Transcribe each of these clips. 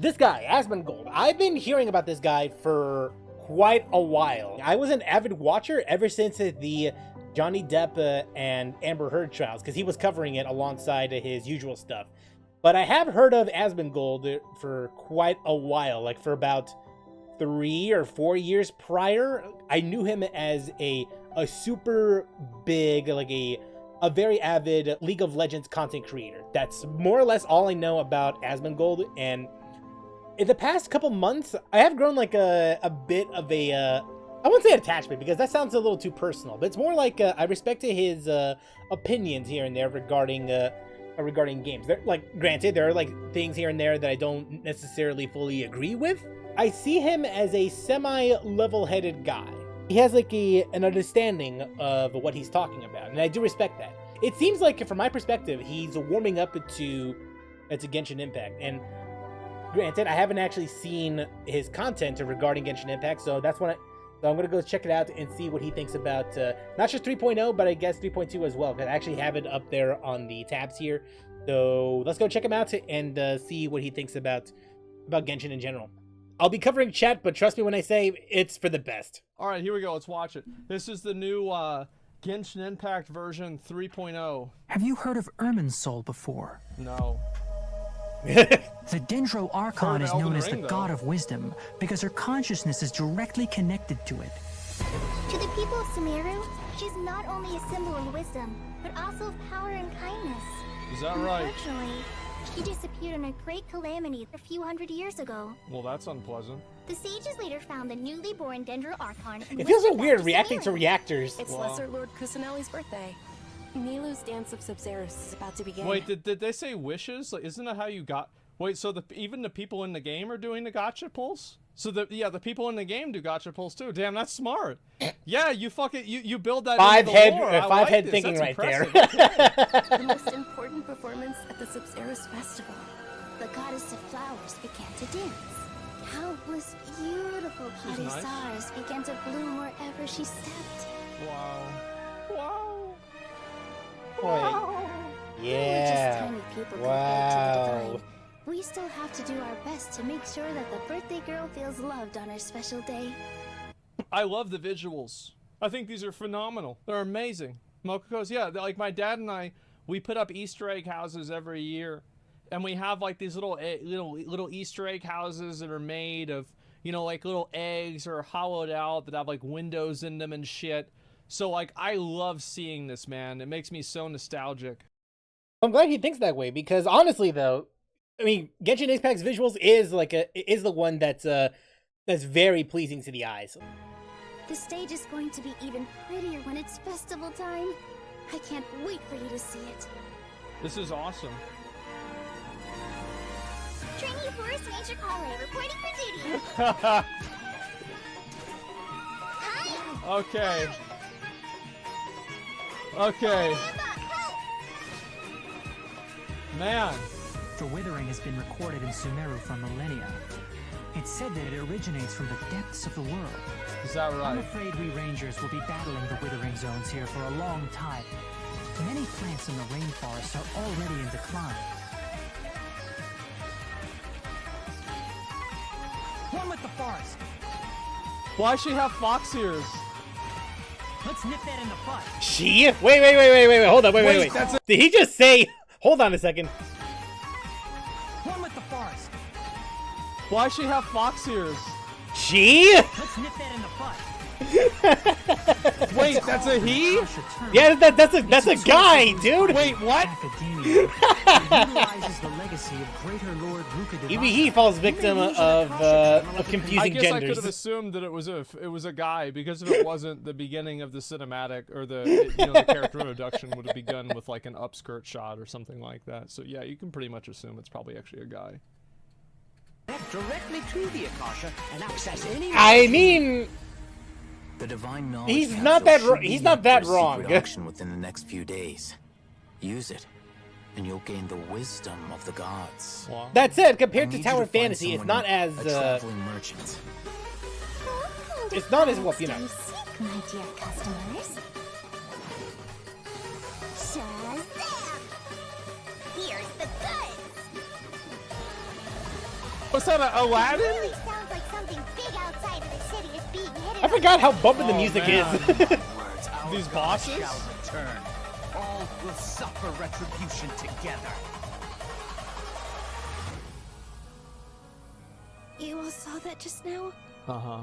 This guy, Asmongold, I've been hearing about this guy for quite a while. I was an avid watcher ever since the Johnny Depp and Amber Heard trials, because he was covering it alongside his usual stuff. But I have heard of Asmongold for quite a while, like for about 3 or 4 years prior. I knew him as a super big, like a very avid League of Legends content creator. That's more or less all I know about Asmongold. And in the past couple months, I have grown like a bit of a, I wouldn't say attachment, because that sounds a little too personal, but it's more like I respect his opinions here and there regarding games. Like, granted, there are like things here and there that I don't necessarily fully agree with. I see him as a semi-level-headed guy. He has like an understanding of what he's talking about, and I do respect that. It seems like, from my perspective, he's warming up to Genshin Impact. And granted, I haven't actually seen his content regarding Genshin Impact, so that's when so I'm going to go check it out and see what he thinks about not just 3.0, but I guess 3.2 as well, because I actually have it up there on the tabs here. So let's go check him out and see what he thinks about Genshin in general. I'll be covering chat, but trust me when I say it's for the best. All right, here we go. Let's watch it. This is the new Genshin Impact version 3.0. Have you heard of Irmin's Soul before? No. The Dendro Archon is known as the God of Wisdom because her consciousness is directly connected to it. To the people of Sumeru, she's not only a symbol of wisdom, but also of power and kindness. Is that right? Unfortunately, she disappeared in a great calamity a few hundred years ago. Well, that's unpleasant. The sages later found the newly born Dendro Archon. It feels so weird reacting to reactors. It's Lesser Lord Kusanelli's birthday. Milu's Dance of Sub-Zeros is about to begin. Wait, did they say wishes? Like, isn't that how you got... Wait, so even the people in the game are doing the gacha pulls? So the people in the game do gacha pulls too. Damn, that's smart. Yeah, you fucking you build that five into the head lore. five head thinking right there. The most important performance at the Sub-Zeros festival. The goddess of flowers began to dance. Countless beautiful body stars began to bloom wherever she stepped. Wow. Wow. Wow. Yeah. We're just tiny people compared to the divine. We still have to do our best to make sure that the birthday girl feels loved on her special day. I love the visuals. I think these are phenomenal. They're amazing. Mokoko's, yeah, like my dad and I, we put up Easter egg houses every year, and we have like these little Easter egg houses that are made of, you know, like little eggs or hollowed out that have like windows in them and shit. So like I love seeing this, man. It makes me so nostalgic. I'm glad he thinks that way, because honestly though, I mean, Genshin Impact's visuals is the one that's very pleasing to the eyes. The stage is going to be even prettier when it's festival time. I can't wait for you to see it. This is awesome. Trainee Forest Major Caller reporting for duty. Hi. Okay. Okay. Man. The Withering has been recorded in Sumeru for millennia. It's said that it originates from the depths of the world. Is that right? I'm afraid we Rangers will be battling the Withering zones here for a long time. Many plants in the rainforest are already in decline. One with the forest. Why she have fox ears? Let's nip that in the butt. She? Wait, hold up, wait. Did he just say, hold on a second. One with the forest. Why she have fox ears? She? Let's nip that in the butt. Wait, that's a he? Yeah, that's a guy, dude. Wait, what? Academia utilizes the legacy of Greater Lord Ruka Divine. Maybe he falls victim of confusing I guess genders. I could have assumed that it was a guy, because if it wasn't, the beginning of the cinematic or the character introduction would have begun with like an upskirt shot or something like that. So yeah, you can pretty much assume it's probably actually a guy. Directly to the Akasha and access any. I mean, the divine knowledge. He's not that wrong. Auction within the next few days. Use it, and you'll gain the wisdom of the gods. Wow. That said, compared to Tower Fantasy, it's not as traveling merchant. It's not as well, you know. Seek, my dear customers. Shazam! Here's the goods. Was that Aladdin? Really sounds like something big outside of the city is being hidden. I forgot how bumping the music man. is. Words, our These God bosses? shall return. All will suffer retribution together. You all saw that just now? Uh-huh.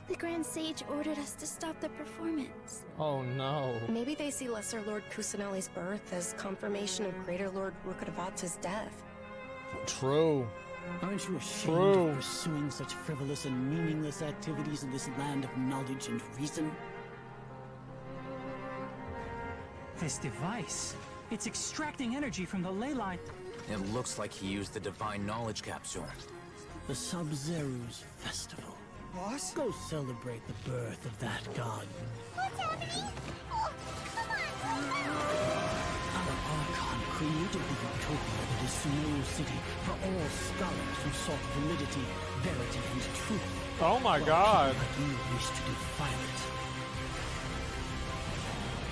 The Grand Sage ordered us to stop the performance. Oh no. Maybe they see Lesser Lord Kusanali's birth as confirmation of Greater Lord Rukkhadevata's death. True. Aren't you ashamed True. of pursuing such frivolous and meaningless activities in this land of knowledge and reason? This device, it's extracting energy from the ley line. It looks like he used the divine knowledge capsule. The Sub-Zeru's festival. Boss? Go celebrate the birth of that god. What's happening? Oh, come on! Our Archon created the utopia that is Sumeru City for all scholars who sought validity, verity, and truth. Oh my While god. people like you wish to defile it.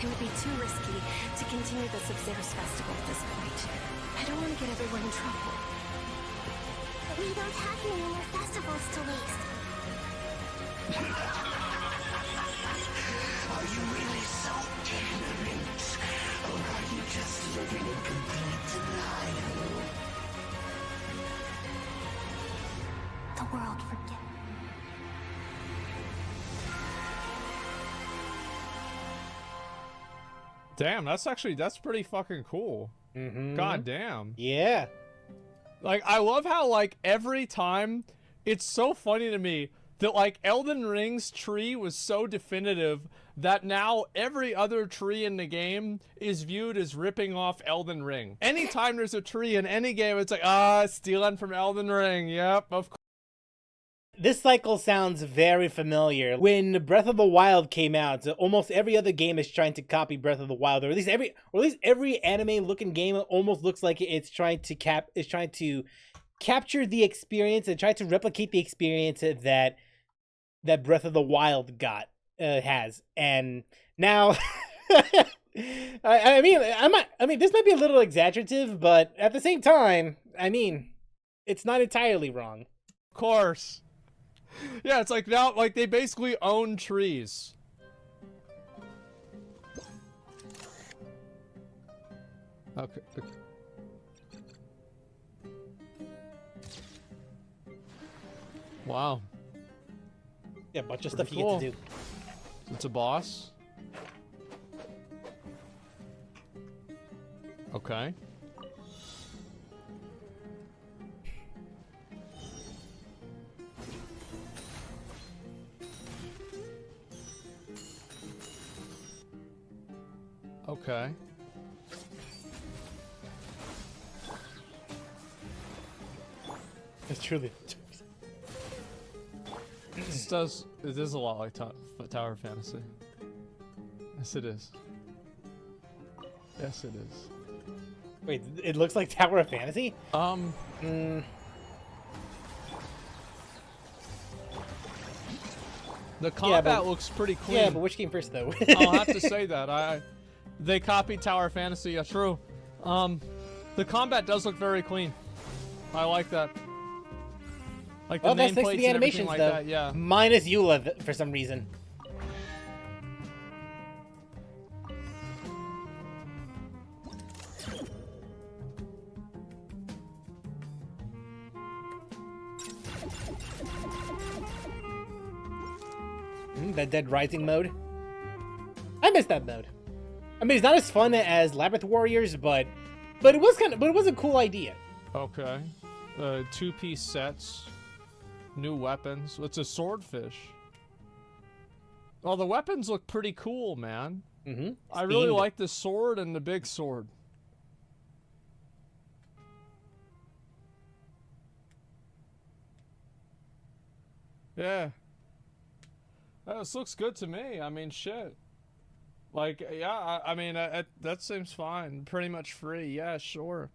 It would be too risky to continue the Sub-Zero's festival at this point. I don't want to get everyone in trouble. We don't have any more festivals to waste. Are you really so ignorant? Or are you just living in complete denial? The world forget. Damn, that's pretty fucking cool. God damn. Yeah. Like, I love how, like, every time, it's so funny to me that, like, Elden Ring's tree was so definitive that now every other tree in the game is viewed as ripping off Elden Ring. Anytime there's a tree in any game, it's like, stealing from Elden Ring. Yep, of course. This cycle sounds very familiar. When Breath of the Wild came out, almost every other game is trying to copy Breath of the Wild, or at least every anime-looking game almost looks like it's trying to capture the experience and try to replicate the experience that Breath of the Wild has. And now, I mean, this might be a little exaggerative, but at the same time, I mean, it's not entirely wrong. Of course. Yeah, it's like now, like, they basically own trees. Okay. Wow. Yeah, a bunch of Pretty stuff you cool. get to do. It's a boss. Okay. Okay. It's truly. It is a lot like Tower Fantasy. Yes, it is. Yes, it is. Wait, it looks like Tower of Fantasy? The combat but- looks pretty clean. Yeah, but which came first, though? I'll have to say that. They copied Tower Fantasy, yeah, true. The combat does look very clean. I like that. Like the Well, that's nameplates thanks to the and everything animations, like though. that, yeah. Minus Eula, for some reason. That Dead Rising mode. I missed that mode. I mean, it's not as fun as Labyrinth Warriors, but it was a cool idea. Okay. 2-piece sets. New weapons. It's a swordfish. Well, the weapons look pretty cool, man. Mm-hmm. I really like the sword and the big sword. Yeah. This looks good to me. I mean, shit. Like, yeah, I mean, that seems fine. Pretty much free. Yeah, sure.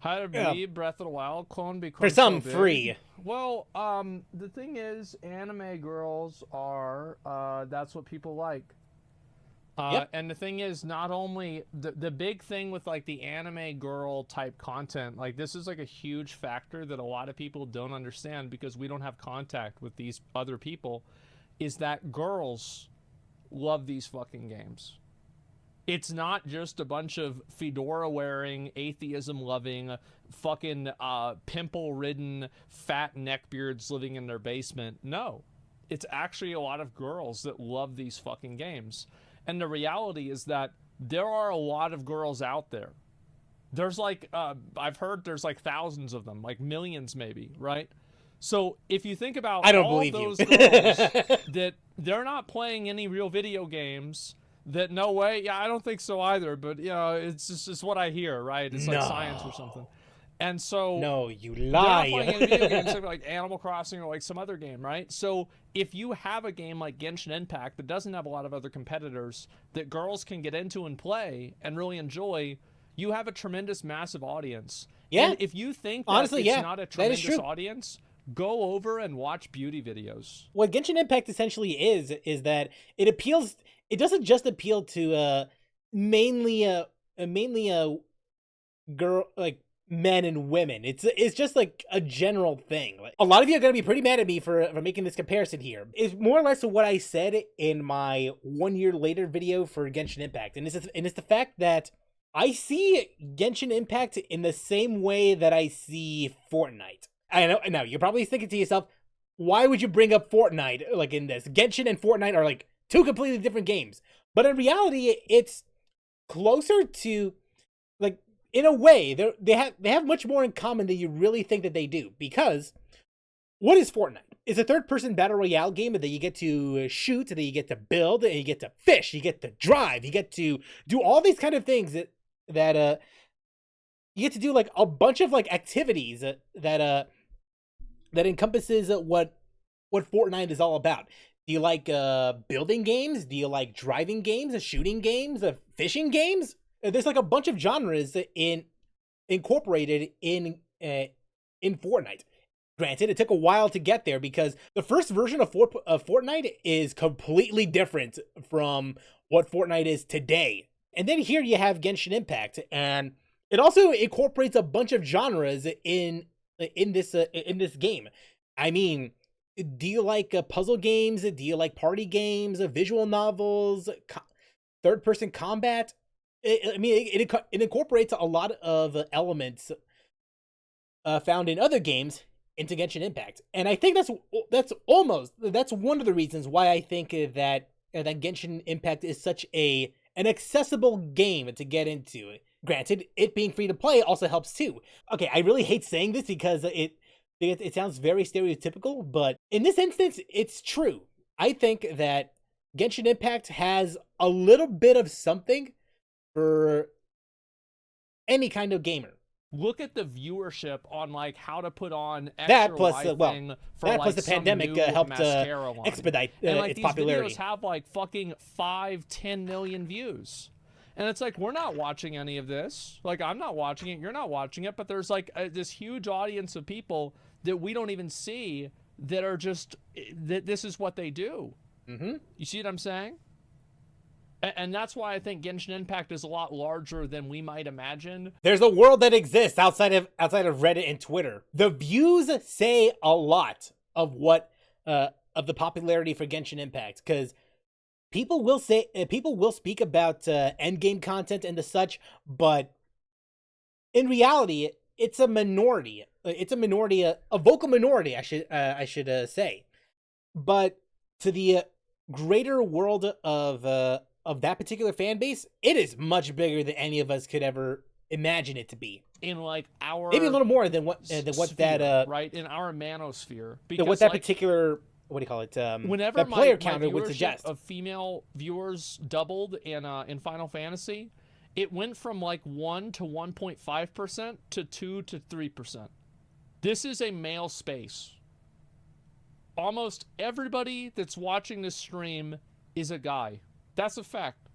How to believe Breath of the Wild clone because For some, free. Well, the thing is, anime girls are, that's what people like. Yep. And the thing is, not only the big thing with like the anime girl type content, like this is like a huge factor that a lot of people don't understand because we don't have contact with these other people, is that girls love these fucking games. It's not just a bunch of fedora wearing, atheism loving, fucking pimple ridden, fat neckbeards living in their basement. No, it's actually a lot of girls that love these fucking games. And the reality is that there are a lot of girls out there. There's like, I've heard there's like thousands of them, like millions maybe, right? So if you think about I don't all believe those you. girls that they're not playing any real video games, that no way, yeah, I don't think so either, but you know, it's just what I hear, right? It's like science or something. And so no, you they're not lie. playing any video games like Animal Crossing or like some other game, right? So if you have a game like Genshin Impact that doesn't have a lot of other competitors that girls can get into and play and really enjoy, you have a tremendous, massive audience. Yeah. And if you think that Honestly, it's yeah, not a that is tremendous true. audience, go over and watch beauty videos. What Genshin Impact essentially is that it appeals. It doesn't just appeal to mainly girl, like men and women. It's just like a general thing. Like, a lot of you are gonna be pretty mad at me for making this comparison here. It's more or less what I said in my 1 year later video for Genshin Impact, and it's the fact that I see Genshin Impact in the same way that I see Fortnite. I know. Now you're probably thinking to yourself, why would you bring up Fortnite like in this? Genshin and Fortnite are like two completely different games. But in reality, it's closer to, like, in a way, they have much more in common than you really think that they do. Because what is Fortnite? It's a third-person battle royale game that you get to shoot, that you get to build, and you get to fish, you get to drive, you get to do all these kind of things that you get to do like a bunch of like activities that encompasses what Fortnite is all about. Do you like building games? Do you like driving games, shooting games, fishing games? There's like a bunch of genres incorporated in Fortnite. Granted, it took a while to get there because the first version of Fortnite is completely different from what Fortnite is today. And then here you have Genshin Impact, and it also incorporates a bunch of genres in this game. I mean, do you like puzzle games? Do you like party games? Visual novels? Third-person combat? It incorporates a lot of elements found in other games into Genshin Impact, and I think that's one of the reasons why I think that Genshin Impact is such an accessible game to get into. Granted, it being free to play also helps too. Okay, I really hate saying this because it sounds very stereotypical, but in this instance, it's true. I think that Genshin Impact has a little bit of something for any kind of gamer. Look at the viewership on like how to put on extra plus the pandemic helped expedite and, like, its popularity. These videos have like fucking 5-10 million views. And it's like, we're not watching any of this. Like, I'm not watching it. You're not watching it. But there's like this huge audience of people that we don't even see that are just, that this is what they do. Mm-hmm. You see what I'm saying? And that's why I think Genshin Impact is a lot larger than we might imagine. There's a world that exists outside of Reddit and Twitter. The views say a lot of what of the popularity for Genshin Impact, because people will speak about endgame content and the such, but in reality, it's a minority. It's a minority, a vocal minority, I should say. But to the greater world of that particular fan base, it is much bigger than any of us could ever imagine it to be. In like our maybe a little more than what sphere, that right, in our manosphere, because what that like, particular, what do you call it, whenever that player my counter would suggest of female viewers doubled in Final Fantasy, it went from like 1 to 1.5% to 2 to 3%. This is a male space. Almost everybody that's watching this stream is a guy. That's a fact.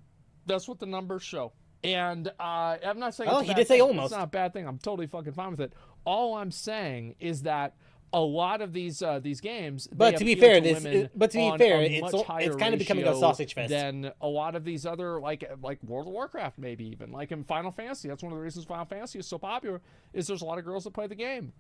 That's what the numbers show. And I'm not saying. Oh, it's a he bad did say thing. almost. It's not a bad thing. I'm totally fucking fine with it. All I'm saying is that a lot of these games. But they to be appeal fair, to women on a much higher it's kind of becoming a ratio sausage fest than a lot of these other like World of Warcraft, maybe even like in Final Fantasy. That's one of the reasons Final Fantasy is so popular. Is there's a lot of girls that play the game.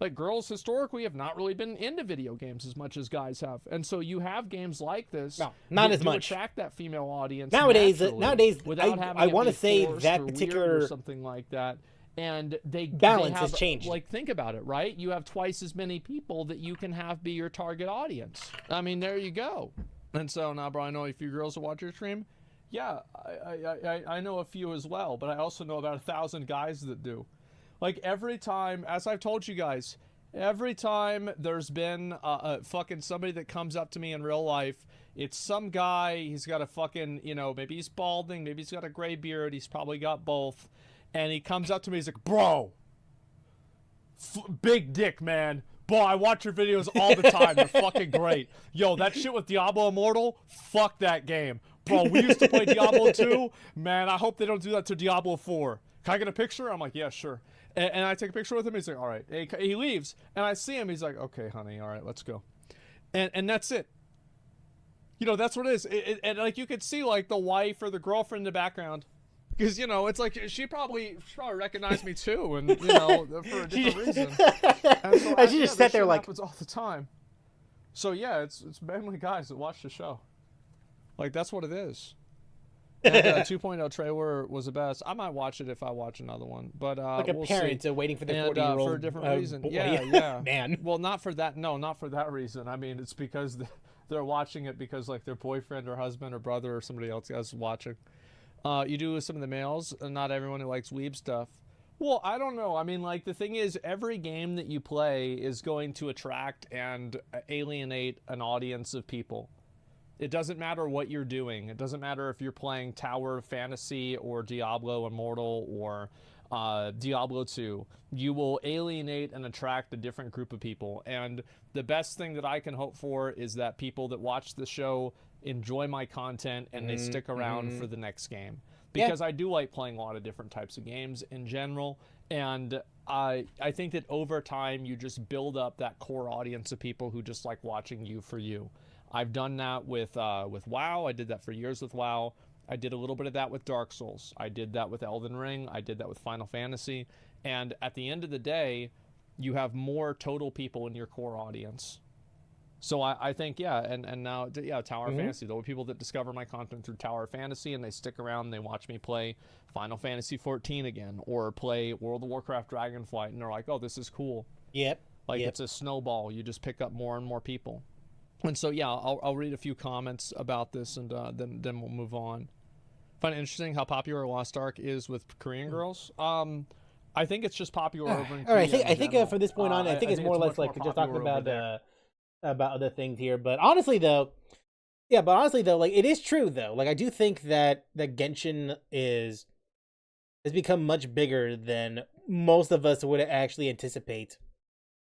Like, girls historically have not really been into video games as much as guys have, and so you have games like this. No, not as much. Attract that female audience nowadays. Without having I want to say forced that or weird particular or something like that. And balance have, has changed. Like, think about it, right? You have twice as many people that you can have be your target audience. I mean, there you go. And so now, bro, I know a few girls who watch your stream. Yeah, I know a few as well, but I also know about 1,000 guys that do. Like, every time, as I've told you guys, every time there's been a fucking somebody that comes up to me in real life, it's some guy, he's got a fucking, you know, maybe he's balding, maybe he's got a gray beard, he's probably got both, and he comes up to me, he's like, bro, big dick, man. Boy, I watch your videos all the time. They're fucking great. Yo, that shit with Diablo Immortal, fuck that game. Bro, we used to play Diablo 2. Man, I hope they don't do that to Diablo 4. Can I get a picture? I'm like, yeah, sure. And I take a picture with him. He's like, all right. He leaves, and I see him. He's like, okay, honey, all right, let's go. And that's it. You know, that's what it is. And like, you could see like the wife or the girlfriend in the background, because you know, it's like she probably recognized me too, and you know, for a different reason. And so she just sat there like, happens all the time. So yeah, it's mainly guys that watch the show. Like, that's what it is. And 2.0 trailer was the best. I might watch it if I watch another one, but like a we'll parent see. waiting for the And, 40-year-old for a different reason. boy. Yeah. Man. Well, not for that. No, not for that reason. I mean, it's because they're watching it because like their boyfriend or husband or brother or somebody else is watching. You do with some of the males, and not everyone who likes weeb stuff. Well, I don't know. I mean, like, the thing is, every game that you play is going to attract and alienate an audience of people. It doesn't matter what you're doing. It doesn't matter if you're playing Tower Fantasy or Diablo Immortal or Diablo 2. You will alienate and attract a different group of people. And the best thing that I can hope for is that people that watch the show enjoy my content and they stick around for the next game. Because I do like playing a lot of different types of games in general. And I think that over time you just build up that core audience of people who just like watching you for you. I've done that with WoW. I did that for years with WoW. I did a little bit of that with Dark Souls. I did that with Elden Ring. I did that with Final Fantasy. And at the end of the day, you have more total people in your core audience. So I think, yeah, and now, yeah, Tower Fantasy. There were people that discover my content through Tower Fantasy, and they stick around and they watch me play Final Fantasy 14 again, or play World of Warcraft Dragonflight, and they're like, oh, this is cool. Yep. Like, it's a snowball. You just pick up more and more people. And so, yeah, I'll read a few comments about this, and then we'll move on. Find it interesting how popular Lost Ark is with Korean girls. I think it's just popular over in Korea. All right, I think from this point on, I think it's more or less like just talking about other things here. But honestly, though, like, it is true though. Like, I do think that Genshin has become much bigger than most of us would actually anticipate.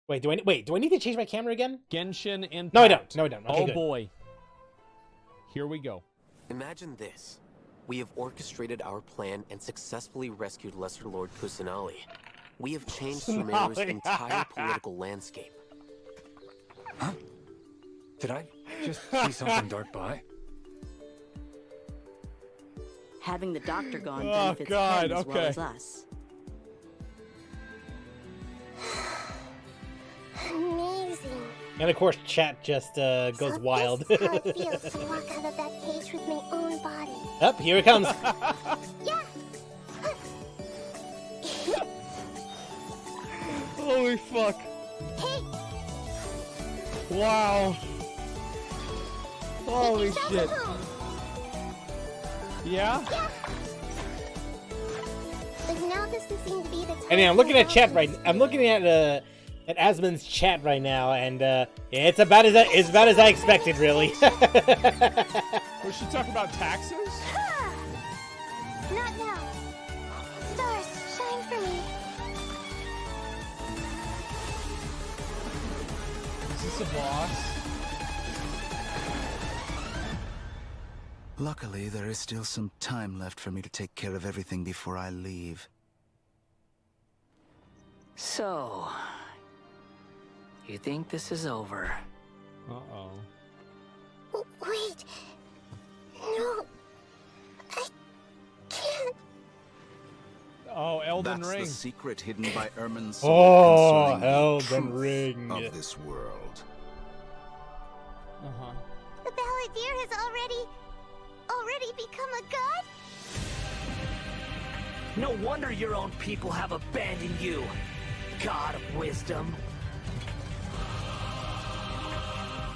Wait, do I need to change my camera again? Genshin Impact. No, I don't. Okay, oh good. Boy. Here we go. Imagine this. We have orchestrated our plan and successfully rescued Lesser Lord Kusanali. We have changed Sumeru's entire political landscape. Huh? Did I just see something dart by? Having the doctor gone Oh, benefits God, him as well okay. as us. Amazing. And of course, chat just goes wild. This is how it feels to walk out of that cage with my own body. Up, here it comes. Yeah. Holy fuck. Hey, Wow. Holy yourself shit. at home. Yeah? But now doesn't seem to be the time. And I'm looking at chat right. I'm looking at Asmon's chat right now, and it's about as I expected, really. Was she talking about taxes? Ah! Not now. Stars, shine for me. Is this a boss? Luckily, there is still some time left for me to take care of everything before I leave. So, You think this is over? Uh-oh. Wait. No. I can't. Oh, Elden That's Ring. the secret hidden by Ermin's Oh, concerning the Elden truth Ring. of this world. Uh-huh. The Balladeer has already become a god? No wonder your own people have abandoned you, God of Wisdom.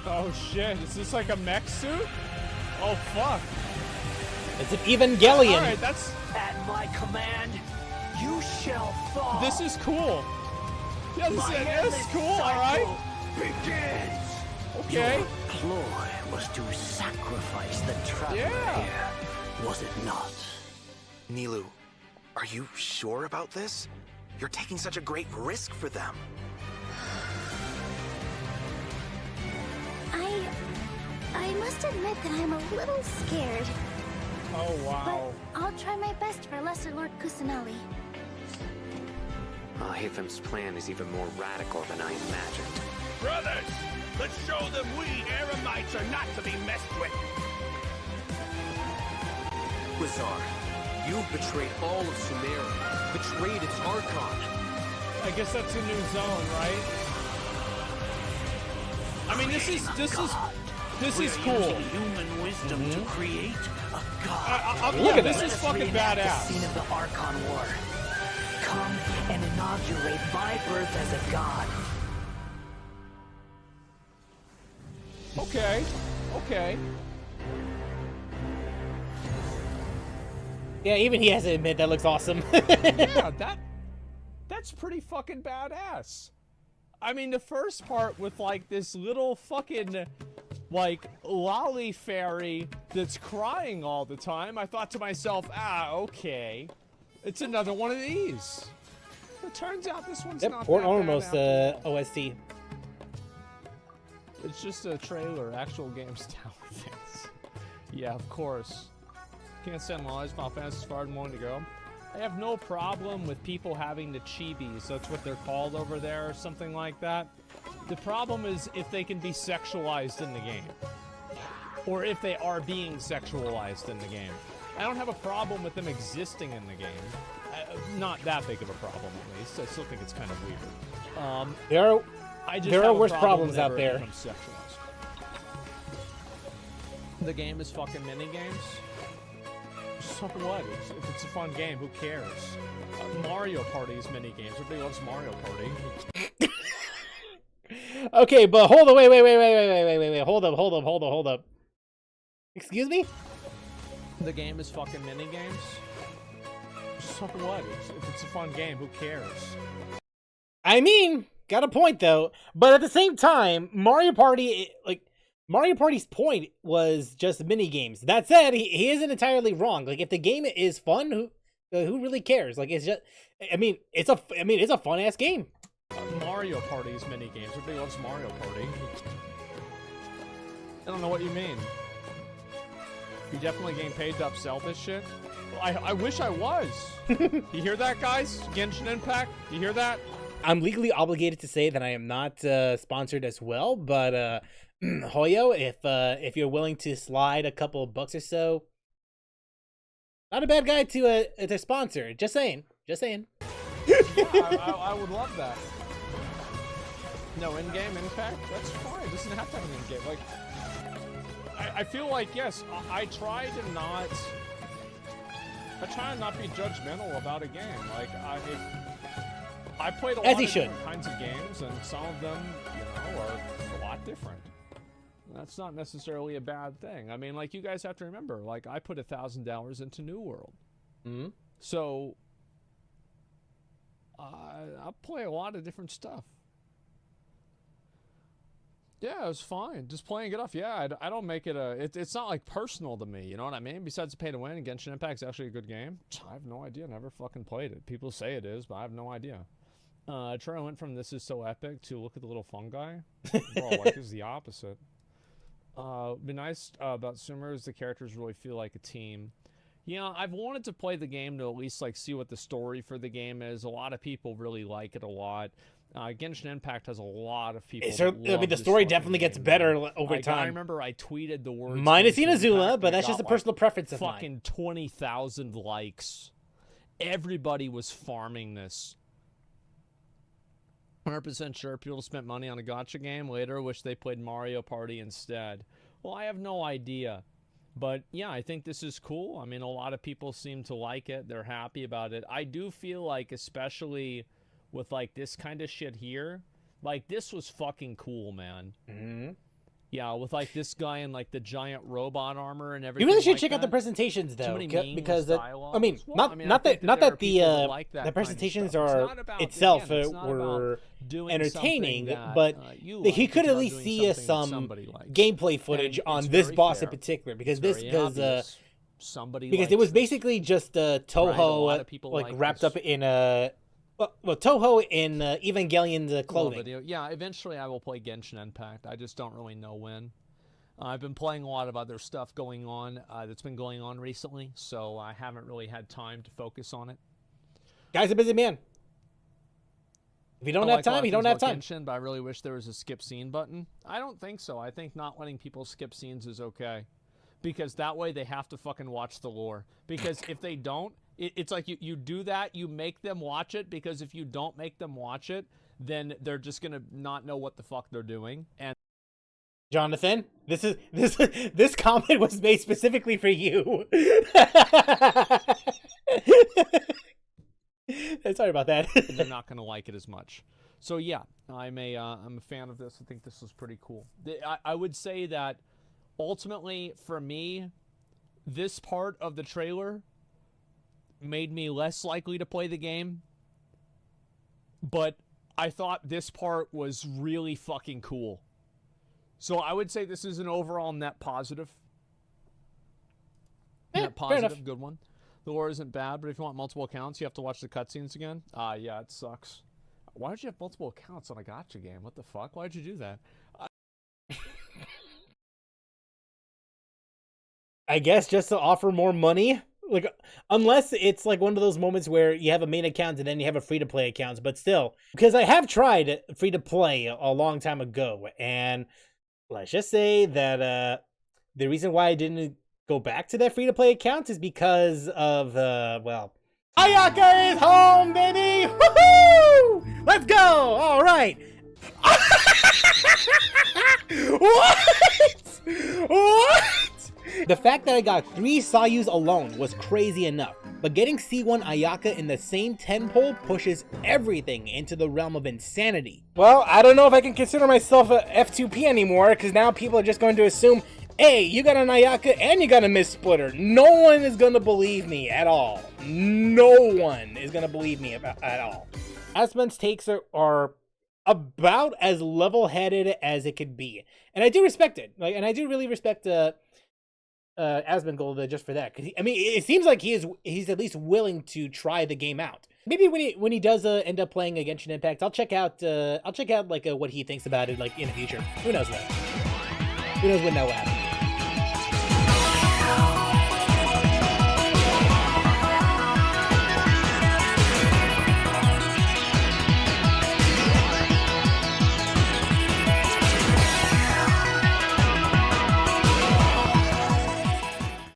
Oh shit, is this like a mech suit? Oh fuck. It's an Evangelion. Alright, that's... At my command, you shall fall. This is cool. Yeah, this is cool, alright? Begins. Okay. Your ploy was to sacrifice the traveler here, was it not? Nilu, are you sure about this? You're taking such a great risk for them. I must admit that I'm a little scared. Oh, wow. But I'll try my best for Lesser Lord Kusanali. Hathem's plan is even more radical than I imagined. Brothers, let's show them we Eremites are not to be messed with. Quasar, you've betrayed all of Sumeru, betrayed its Archon. I guess that's a new zone, right? I mean, this is cool. Human wisdom to create a god. Yeah, this is fucking badass. The scene of the Archon War. Come and inaugurate my birth as a god. Okay. Okay. Yeah, even he has to admit that looks awesome. Yeah, that's pretty fucking badass. I mean, the first part with like this little fucking like lolly fairy that's crying all the time, I thought to myself, okay, it's another one of these. It turns out this one's not Port that almost bad after all. OST. It's just a trailer, actual game's tower things. Yeah, of course. Can't stand lies, Final Fantasy as far as I'm willing to go. I have no problem with people having the chibis, that's what they're called over there, or something like that. The problem is if they can be sexualized in the game. Or if they are being sexualized in the game. I don't have a problem with them existing in the game. Not that big of a problem, at least. I still think it's kind of weird. There are worse problems out there. The game is fucking minigames. So what? If it's a fun game, who cares? Mario Party is minigames. Everybody loves Mario Party. Okay, but hold on, wait, hold up. Excuse me? The game is fucking minigames. So what? If it's a fun game, who cares? I mean, got a point though. But at the same time, Mario Party's point was just mini games. That said, he isn't entirely wrong. Like, if the game is fun, who really cares? Like, it's just, I mean, it's a fun ass game. Mario Party is mini games. Everybody loves Mario Party. I don't know what you mean. You definitely getting paid to upsell this shit? Well, I wish I was. You hear that, guys? Genshin Impact? You hear that? I'm legally obligated to say that I am not sponsored as well, but Hoyo, if you're willing to slide a couple of bucks or so, not a bad guy to sponsor. Just saying. Yeah, I would love that. No in-game impact? That's fine. It doesn't have to have an in-game. Like, I feel like, yes, I try to not be judgmental about a game. Like, I played a lot of different kinds of games, and some of them, are a lot different. That's not necessarily a bad thing. I mean, like, you guys have to remember, like, I put $1,000 into New World. Mm-hmm. So, I play a lot of different stuff. Yeah, it was fine. Just playing it off. Yeah, I don't make it it's not like personal to me, you know what I mean? Besides pay to win, Genshin Impact's actually a good game. I have no idea. Never fucking played it. People say it is, but I have no idea. Troy went from this is so epic to look at the little fungi. Bro, like, is the opposite. Be nice about Sumeru is the characters really feel like a team. Yeah, I've wanted to play the game to at least like see what the story for the game is. A lot of people really like it a lot. Genshin Impact has a lot of people. I mean, the story definitely gets better over time. I remember I tweeted the words minus Genshin Inazuma, Impact, but that's just a personal preference of fucking mine. 20,000 likes. Everybody was farming this. 100% sure people spent money on a gacha game. Later, wish they played Mario Party instead. Well, I have no idea. But yeah, I think this is cool. I mean, a lot of people seem to like it. They're happy about it. I do feel like, especially with like this kind of shit here, like this was fucking cool, man. Mm-hmm. Yeah, with like this guy in like the giant robot armor and everything. You really should like check out the that. presentations though, because dialogues. I mean, Well, not that the like that presentations kind of stuff. are It's not about, itself again, it's not were about doing entertaining, something that, but you he like. could It's at about least doing see something that some somebody likes. gameplay footage And on it's this very boss fair. in particular, because It's very obvious. Somebody because likes it was this. basically just Toho Right, a lot of people like like wrapped this. up in well, Toho in Evangelion's Little clothing. video. Yeah, eventually I will play Genshin Impact. I just don't really know when. I've been playing a lot of other stuff going on that's been going on recently, so I haven't really had time to focus on it. Guy's a busy man. If you don't have time, you don't have time. Genshin, but I really wish there was a skip scene button. I don't think so. I think not letting people skip scenes is okay. Because that way they have to fucking watch the lore. Because if they don't, it's like you do that, you make them watch it, because if you don't make them watch it, then they're just going to not know what the fuck they're doing. And Jonathan, this comment was made specifically for you. Sorry about that. they're not going to like it as much. So yeah, I'm a fan of this. I think this is pretty cool. I would say that ultimately, for me, this part of the trailer made me less likely to play the game. But I thought this part was really fucking cool. So I would say this is an overall net positive. Net positive, good one. The lore isn't bad, but if you want multiple accounts, you have to watch the cutscenes again. Yeah, it sucks. Why did you have multiple accounts on a gacha game? What the fuck? Why'd you do that? I guess just to offer more money. Like, unless it's like one of those moments where you have a main account and then you have a free-to-play account, but still. Because I have tried free-to-play a long time ago, and let's just say that the reason why I didn't go back to that free-to-play account is because of, well... Ayaka is home, baby! Woohoo! Let's go! All right! What? What? The fact that I got 3 Sayus alone was crazy enough, but getting C1 Ayaka in the same 10 pole pushes everything into the realm of insanity. Well, I don't know if I can consider myself a F2P anymore, because now people are just going to assume, hey, you got an Ayaka and you got a Miss Splitter. No one is going to believe me at all. No one is going to believe me at all. Asmon's takes are about as level-headed as it could be, and I do respect it. Like, and I do really respect Asmongold just for that. Cause I mean, it seems like he's at least willing to try the game out. Maybe when he does end up playing a Genshin Impact, I'll check out like what he thinks about it like in the future. Who knows that? Who knows when that will happen?